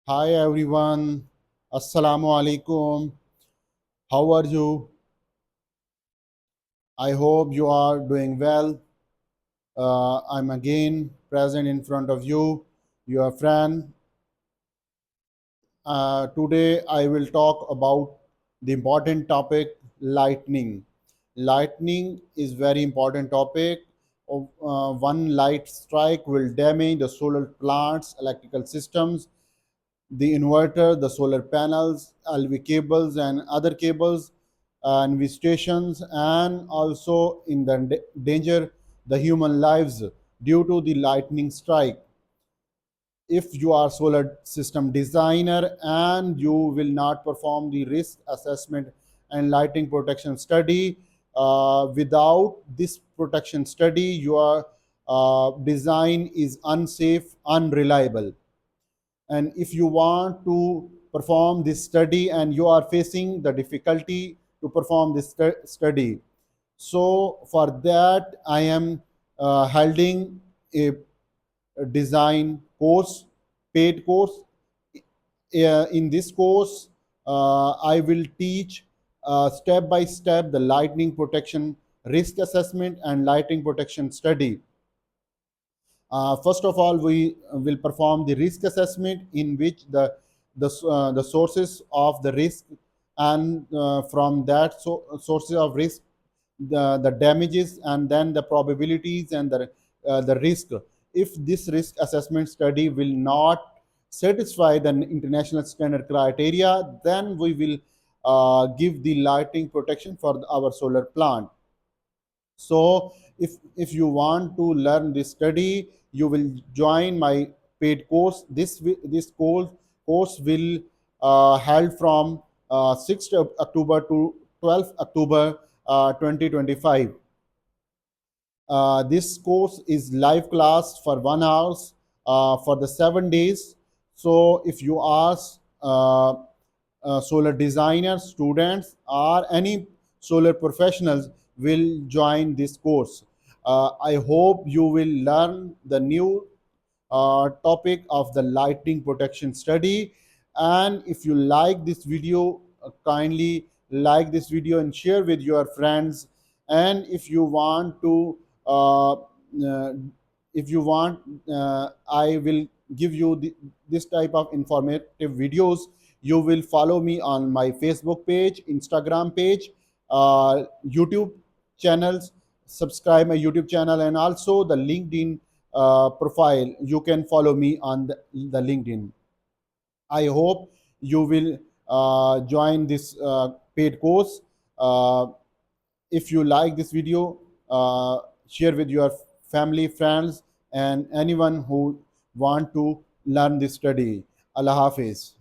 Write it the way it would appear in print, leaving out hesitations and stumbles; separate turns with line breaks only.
Hi everyone. Assalamu alaikum. How are you? I hope you are doing well. I'm again present in front of you, your friend. Today I will talk about the important topic lightning. Lightning is very important topic. One light strike will damage the solar plants, electrical systems, the inverter, the solar panels, LV cables, and other cables, and V stations, and also in the danger the human lives due to the lightning strike. If you are solar system designer and you will not perform the risk assessment and lighting protection study, without this protection study, your design is unsafe, unreliable. And if you want to perform this study and you are facing the difficulty to perform this study, so for that I am holding a design course, paid course. In this course, I will teach step by step the lightning protection risk assessment and lighting protection study. First of all, we will perform the risk assessment in which the sources of the risk, and from that sources of risk, the damages, and then the probabilities and the risk. If this risk assessment study will not satisfy the international standard criteria, then we will give the lighting protection for our solar plant. So if you want to learn this study, you will join my paid course. This course will held from 6th of October to 12th October 2025. This course is live class for 1 hour for the 7 days. So if you ask solar designers, students, or any solar professionals will join this course. I hope you will learn the new topic of the lightning protection study. And if you like this video, kindly like this video and share with your friends. And if you want to uh, if you want, I will give you this type of informative videos. You will follow me on my Facebook page, Instagram page, YouTube channels. Subscribe my YouTube channel, and also the LinkedIn profile. You can follow me on the LinkedIn. I hope you will join this paid course. Uh, if you like this video, share with your family, friends, and anyone who want to learn this study. Allah Hafiz.